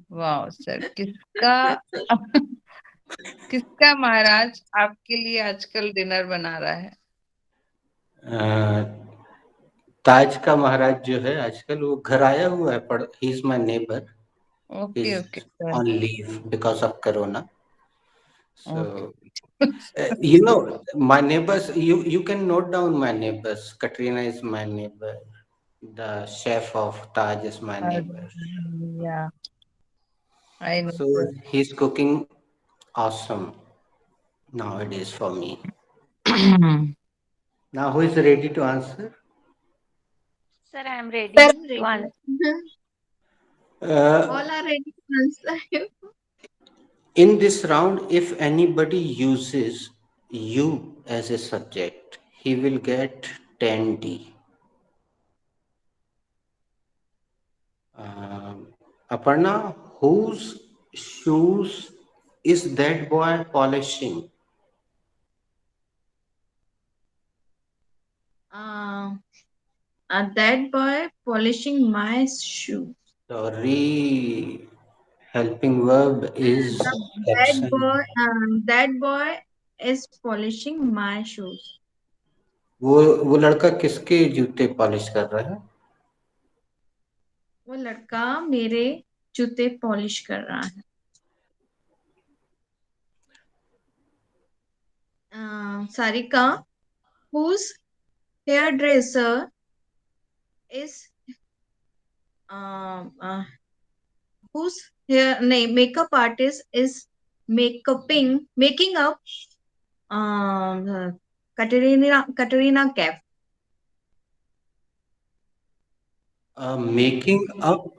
Wow, sir. किसका किसका महाराज आपके लिए आजकल dinner बना रहा है? Uh, ताज का महाराज जो है आजकल वो घर आया हुआ है, पर he is my neighbour. He Okay, is okay, sir. on leave because of corona. Okay. So you know my neighbors. You can note down my neighbors. Katrina is my neighbor. The chef of Taj is my Uh, neighbor. yeah, I know, So he's cooking awesome nowadays for me. sir. Now who is ready to answer? Sir, I am I ready am to ready. answer. Uh, All are ready to answer. in this round, if anybody uses you as a subject, he will get 10D. Um, Aparna, whose shoes is that boy polishing? Uh, that boy polishing my shoe. Sorry, helping verb is absent. That boy is polishing my shoes. वो लड़का किसके जूते polish कर रहा है? वो लड़का मेरे जूते पॉलिश कर रहा है. Sarika, whose hairdresser is uh, uh, whose hair name makeup artist is making up Katrina Kaif. Making up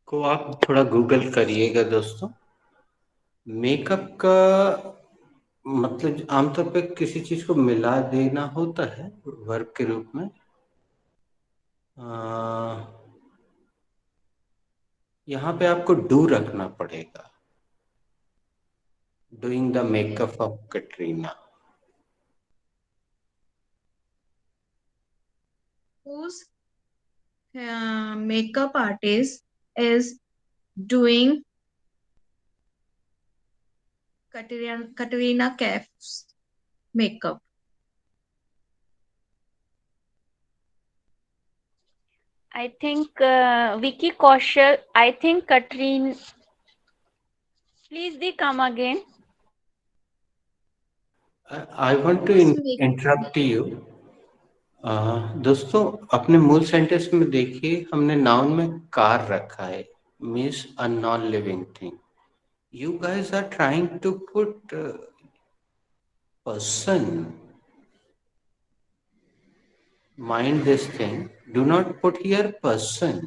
को आप थोड़ा गूगल करिएगा दोस्तों. मेकअप का मतलब आमतौर पे किसी चीज को मिला देना होता है वर्ब के रूप में. यहाँ पे आपको डू रखना पड़ेगा. Doing the makeup of Katrina. Whose makeup artist is doing Katrina Kaif's makeup. I think Vicky Kaushal. I think Katrine. Please, the come again. I want to Whose makeup? Interrupt you. दोस्तों अपने मूल sentence में देखिए हमने noun में car रखा है. Means a non living thing. You guys are trying to put person. Mind this thing. Do not put here person.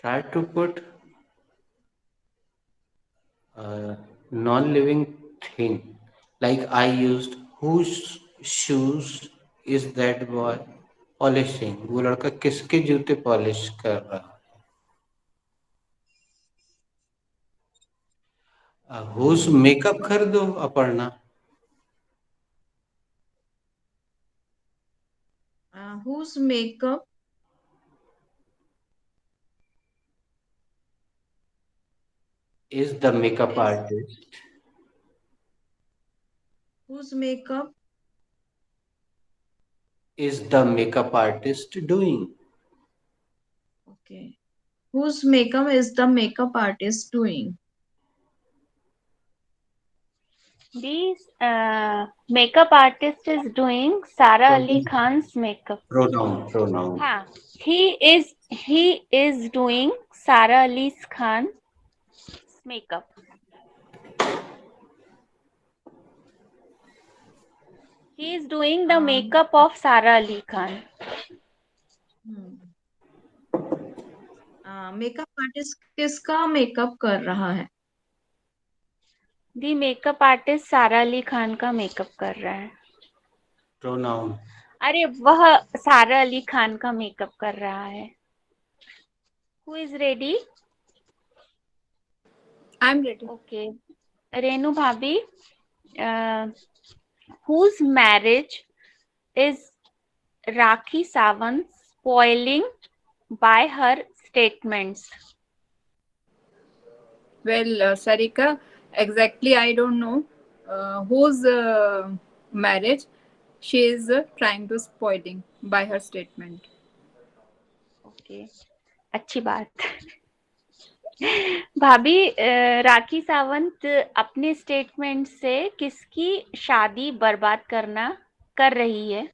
Try to put non-living thing. Like I used whose shoes is that boy polishing. वो लड़का किसके जूते polish कर रहा है. whose makeup कर दो Aparna. Whose makeup Is the makeup is artist. whose makeup Is the makeup artist doing. okay. Whose makeup is the makeup artist doing? The makeup artist is doing Sara Ali Khan's makeup. Pronoun. हाँ, he is doing Sara Ali Khan's makeup. He is doing the makeup of Sara Ali Khan. Makeup artist किसका makeup कर रहा है? The makeup artist Sara Ali Khan का makeup कर रहा है. Pronoun. अरे वह सारा अली खान का मेकअप कर रहा है. Who is ready? I'm ready. Okay. Renu Bhabhi, whose marriage is Rakhi Sawant spoiling by her statements? Well, Sarika, exactly I don't know whose marriage. she is trying to spoiling by her statement. Okay, अच्छी बात। भाभी, राखी सावंत अपने statement से किसकी शादी बर्बाद करना कर रही है?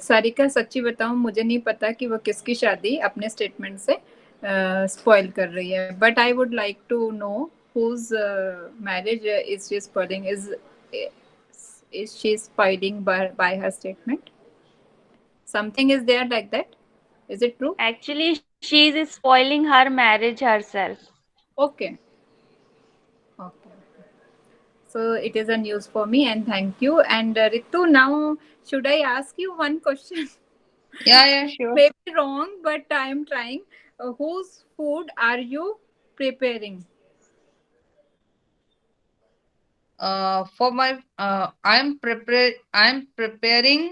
सारिका, सच्ची बताऊं, मुझे नहीं पता कि वो किसकी शादी अपने स्टेटमेंट से स्पॉइल कर रही है, but I would like to know whose marriage is she spoiling. Is she spoiling by her statement? Something is there like that. Is it true? Actually, she is spoiling her marriage herself. Okay. Okay. So it is a news for me, and thank you. And Ritu, now should I ask you one question? Yeah, sure. Maybe wrong, but I am trying. Whose food are you preparing? For my, I'm preparing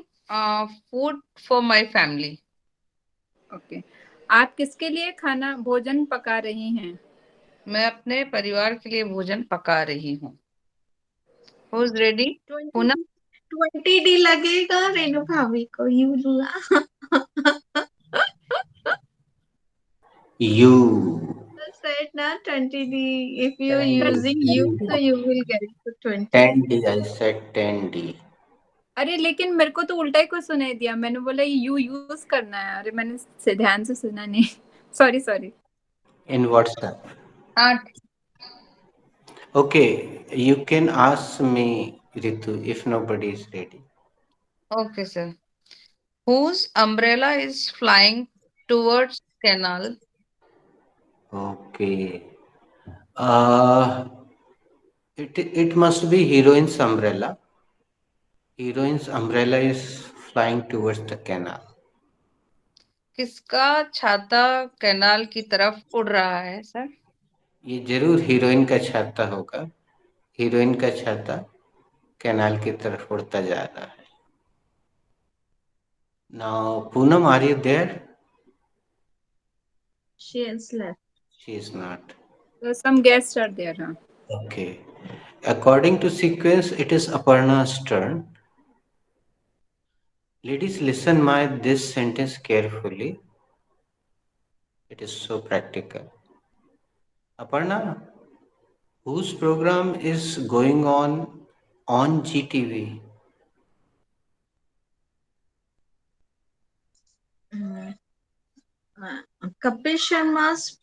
food for my family. Okay, आप किसके लिए खाना भोजन पका रही हैं? मैं अपने परिवार के लिए भोजन पका रही हूँ। Who's ready? 20 पूनम? 20D लगेगा रेणु भाभी को, you You. said na 20D. If you're 10D. using you, so you will get to 20. 10D. I said 10D. अरे लेकिन मेरे को तो उल्टा ही कुछ सुनाई दिया, मैंने बोला यू यूज करना है। अरे मैंने ध्यान से सुना नहीं। Sorry sorry. In WhatsApp. हाँ, Okay, you can ask me, Ritu, if nobody is ready. okay, sir. Whose umbrella is flying towards canal? Okay. Uh, it must be heroine's umbrella. Heroine's umbrella is flying towards the canal. किसका छाता canal की तरफ उड़ रहा है, sir? ये जरूर heroine का छाता होगा। हीरोइन का छाता कैनाल की तरफ उड़ता जा रहा है। Now, Poonam, are you there? She has left. She is not. Some guest are there. हाँ, Okay. According to sequence, it is Aparna's turn. Ladies, listen my this sentence carefully. It is so practical. Aparna, whose program is going on GTV? Mm, Kapil Sharma's.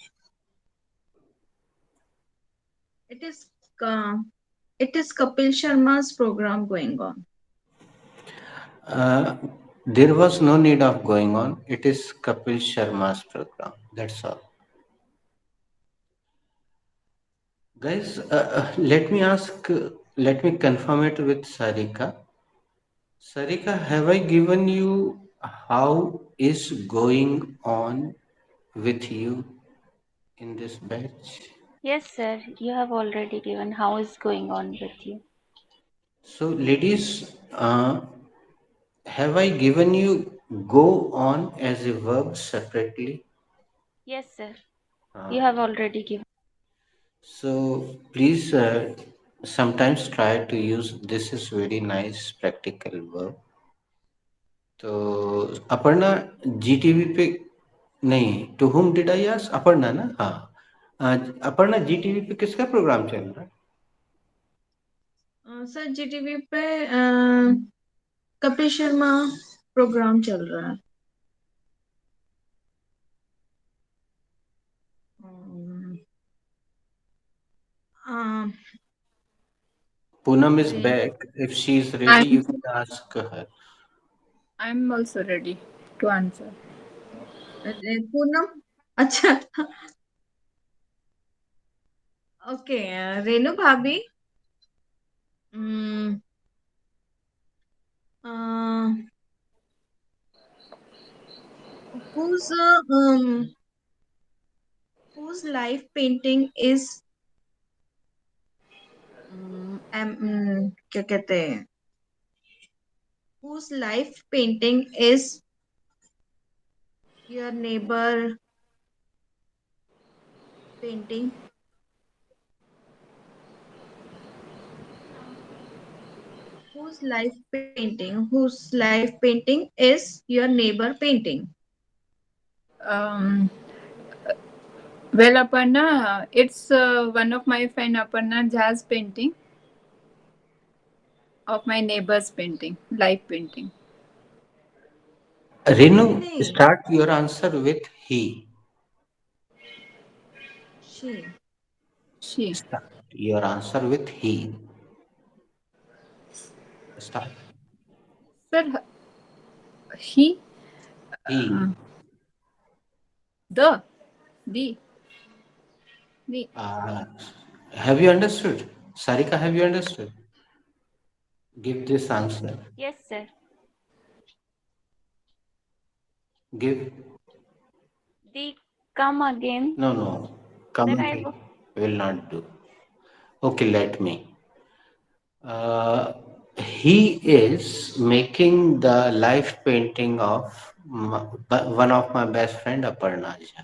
It is. Uh, it is Kapil Sharma's program going on. Uh, there was no need of going on. It is Kapil Sharma's program. That's all. Guys, let me confirm it with Sarika. Sarika, have I given you how is going on with you in this batch? Yes, sir. You have already given how is going on with you. So, ladies, have I given you go on as a verb separately? Yes, sir. Uh, You have already given. so, please sometimes try to use this is very nice practical verb. तो अपर्णा जीटीवी पे नहीं, to whom did I ask? Aparna ना, हाँ। अपर्णा, जीटीवी पे किसका programme चल रहा है? सर जीटीवी पे कपिल शर्मा प्रोग्राम चल रहा है। um, Poonam is रे- back. If she is ready, I you can ask her. Am also ready to answer. Poonam, अच्छा, ओके। रेणु भाभी, whose whose life painting is क्या कहते हैं, whose life painting is your neighbor painting? Whose life painting? Whose life painting is your neighbor painting? Um, well, Aparna, it's one of my friend Aparna Jha's painting of my neighbor's painting, live painting. Renu, नहीं, start your answer with he. she. She. Start your answer with he. Start. Sir, he, He. the, the, the. Uh, have you understood? Sarika, have you understood? Give this answer. Yes, sir. Give. The come again. No, no. Sir, Come I again. Will not do. Okay, let me. Uh, he is making the life painting of one of my best friend Aparna Jha.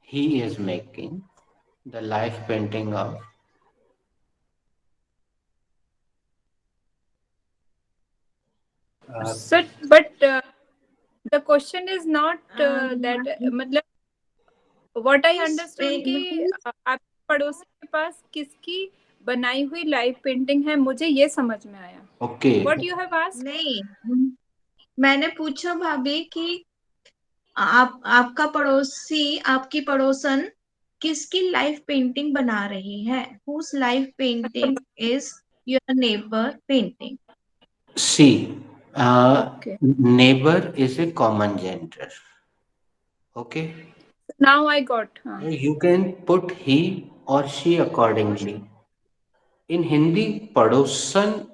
He is making the life painting of uh, Sir, but the question is not that Um, मतलब what I whose understood कि whose आपके पड़ोसी के पास किसकी बनाई हुई live painting है, मुझे ये समझ में आया. okay. What you have asked? नहीं, मैंने पूछा भाभी कि आपका पड़ोसी, आपकी पड़ोसन किसकी लाइव पेंटिंग बना रही है? Whose life painting is your neighbor painting? See, Okay. neighbor is a common gender. Okay, Now I got. you can put he or she accordingly. In Hindi, padossan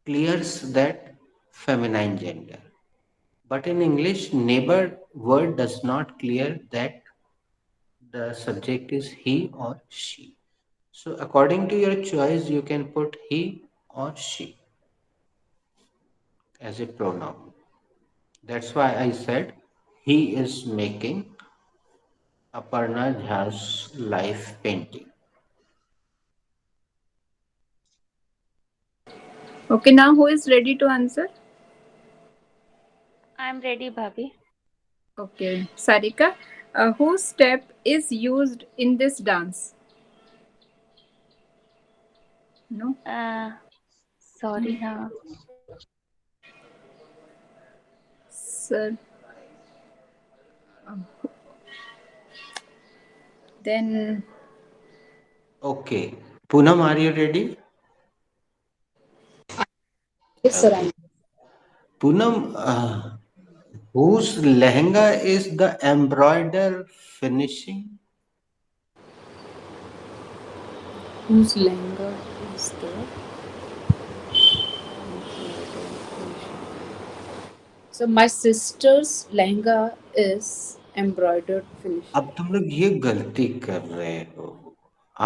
clears that feminine gender. But in English, neighbor word does not clear that the subject is he or she. So according to your choice, you can put he or she as a pronoun. That's why I said he is making Aparna Jha's life painting. Okay, now who is ready to answer? I'm ready, Bhabhi. Okay, Sarika, whose step is used in this dance? No, Uh, sorry, हाँ. sir. Then Okay. Poonam, are you ready? Yes, sir. Okay. Poonam, whose lehenga is the embroider finishing? Whose lehenga is the so my sister's lehenga is embroidered finish. अब तुम लोग ये गलती कर रहे हो.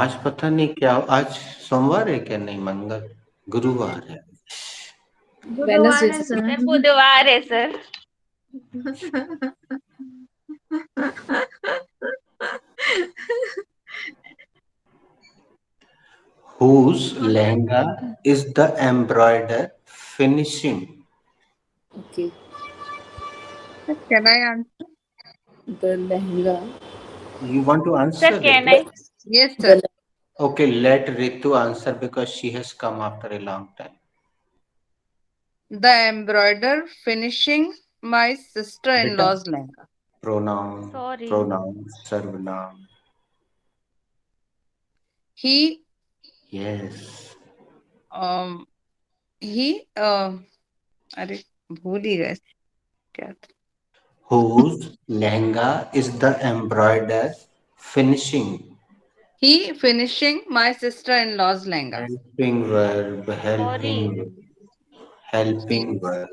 आज पता नहीं क्या, आज सोमवार है क्या? नहीं, मंगल, गुरुवार है. बुधवार Wednesday, है sir. Sir sir. बुधवार है sir. Whose lehenga is the embroider finishing? Okay. Can I answer? The lehenga. You want to sir answer it? can I? Yes, sir. The Okay, let Ritu answer because she has come after a long time. The embroider finishing my Beta, sister-in-law's lehenga. pronoun, Sorry. pronoun, sarvanam. He Yes. um he अरे भूल ही गए क्या था. Whose lehenga is the embroider finishing? He finishing my sister-in-law's lehenga. Helping verb, Sorry. He helping verb.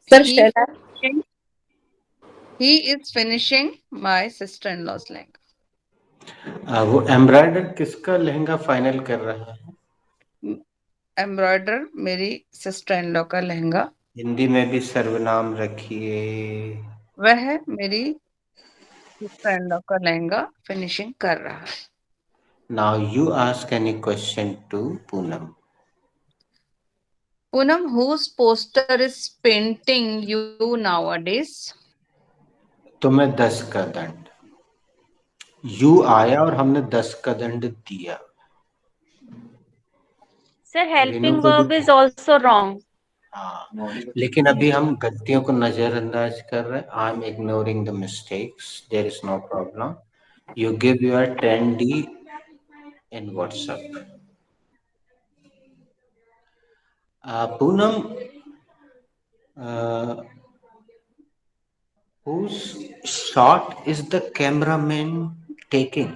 sir, he shall I? finishing, he is finishing my sister-in-law's lehenga. वो embroider किसका lehenga final कर रहा है? एम्ब्रॉयडर मेरी sister-in-law का लहंगा. हिंदी में भी सर्वनाम रखिए. वह मेरी सिस्टर-इन-लॉ का लहंगा फिनिशिंग कर रहा है. Now you ask any question to Poonam. Poonam, whose poster is painting you nowadays? तुम्हें 10 का दंड। यू आया और हमने 10 का दंड दिया। Sir, रेनू helping को भी verb is also wrong. हाँ, लेकिन अभी हम गलतियों को नजरअंदाज कर रहे हैं। I am ignoring the mistakes, there is no problem. You give your 10D in WhatsApp. Poonam, whose shot is the cameraman taking?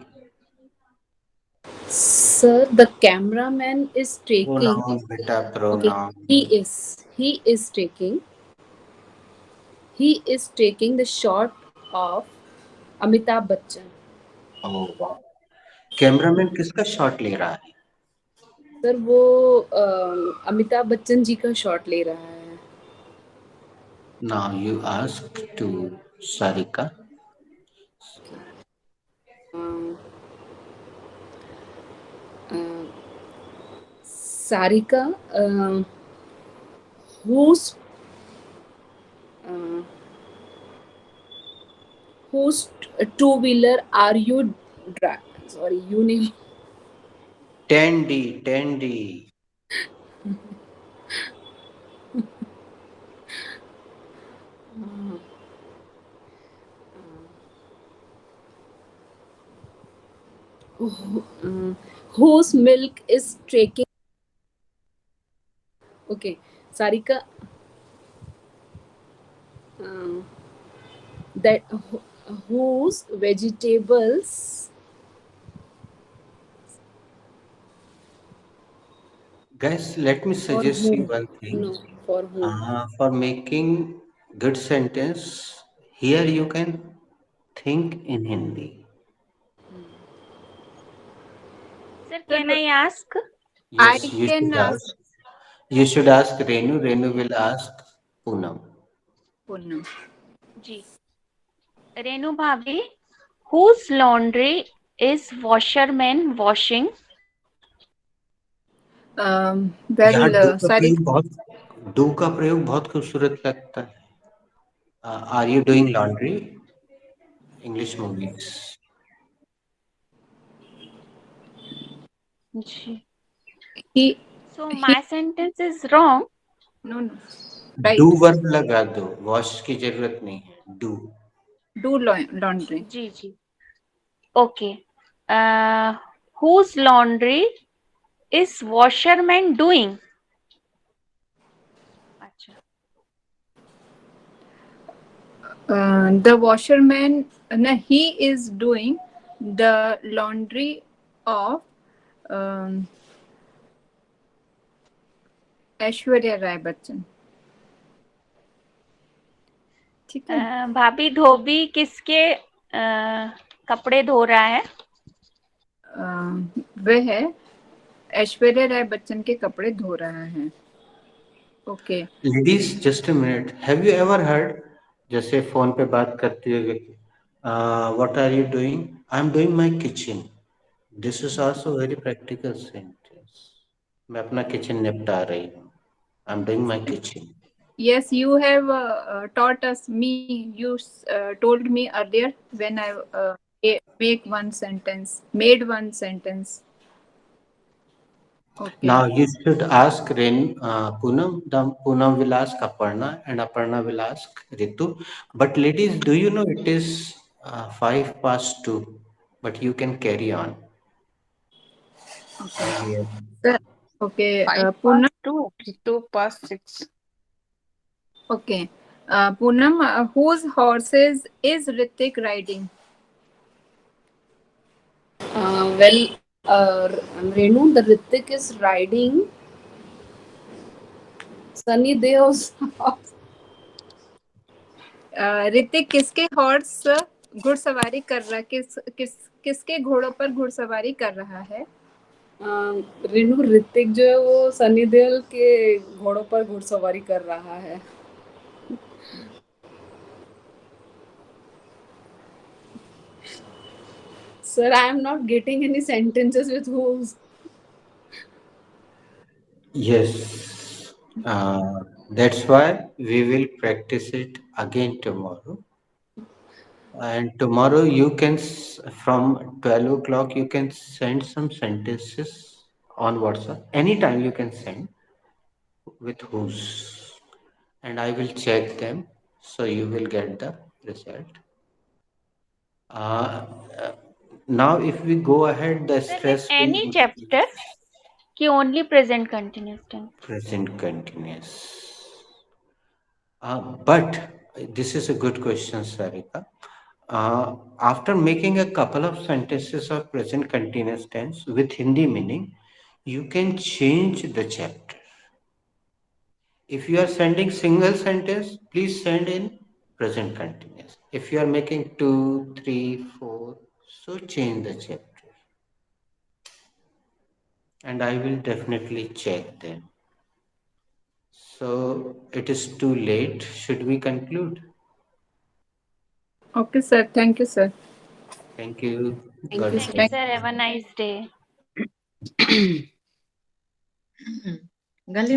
Sir, the cameraman is taking. Pronoun, beta, Okay, pronoun. he is taking the shot of Amitabh Bachchan. Oh, wow. Cameraman किसका shot ले रहा है? Sir वो अमिताभ बच्चन जी का shot ले रहा है। Now you ask to Sarika. Sarika, whose uh, whose two-wheeler are you driving? Sorry, you name. 10D, 10D. Whose milk is taking? Okay, Sarika. Uh, that whose vegetables? Guys, let me For suggest you whom? one thing. No, for whom? For making good sentence, here you can think in Hindi. Sir, Sir, can I ask? I Yes, you can should ask ask. You should ask Renu. Renu will ask Poonam. Poonam. Ji. Renu Bhabhi, whose laundry is washerman washing? यहाँ Well, do का Sarika, प्रयोग बहुत खूबसूरत लगता है। Are you doing laundry? English movies. Ji. he So he my sentence is wrong. no, do right. Verb लगा दो, wash की जरूरत नहीं है। Do. Do laundry. Ji, ji. Okay. Uh, whose laundry is washerman doing? Acha. The washerman, no, he is doing the laundry of um, Aishwarya Rai Bachchan. ठीक है? भाभी धोबी किसके कपड़े धो रहा है? वह ऐश्वर्या राय बच्चन के कपड़े धो रहा है। Okay. Ladies, just a minute, have you ever heard, जैसे फोन पे बात करते हुए, what are you doing? I am doing my kitchen. This is also very practical sentence. मैं अपना किचन निपटा रही हूँ। I am doing my kitchen. Yes, you have taught us me. You told me earlier when I make one sentence, made one sentence. Okay. Now you should ask Poonam. Poonam will ask Aparna, and Aparna will ask Ritu. But ladies, do you know it is 2:05? But you can carry on. Okay. We are- Sir, okay. Five Poonam. past two, 2 past 6. Okay. Poonam, whose horses is Ritik riding? Well, Renu, the Ritik is riding Sunny Deo's horse. Hrithik किसके horse घुड़सवारी कर रहा किसके घोड़ों पर घुड़सवारी कर रहा है? रेनू, ऋतिक जो है वो सनी देओल के घोड़ों पर घुड़सवारी कर रहा है। Sir, I am not getting any sentences with whose. Yes, that's why we will practice it again tomorrow. And tomorrow you can, from 12 o'clock, you can send some sentences on WhatsApp. Anytime you can send with whose. And I will check them so you will get the result. Uh, uh, Now, if we go ahead, the Sir, in stress will any chapter, increase. कि only present continuous tense. Present continuous. But this is a good question, Sarika. After making a couple of sentences of present continuous tense with Hindi meaning, you can change the chapter. If you are sending single sentence, please send in present continuous. If you are making two, three, four, so change the chapter. And I will definitely check them. So it is too late. Should we conclude? Okay, sir. Thank you, sir. Thank you. Thank you, God sir. Thank you, bless. Thank sir. Have a nice day. गली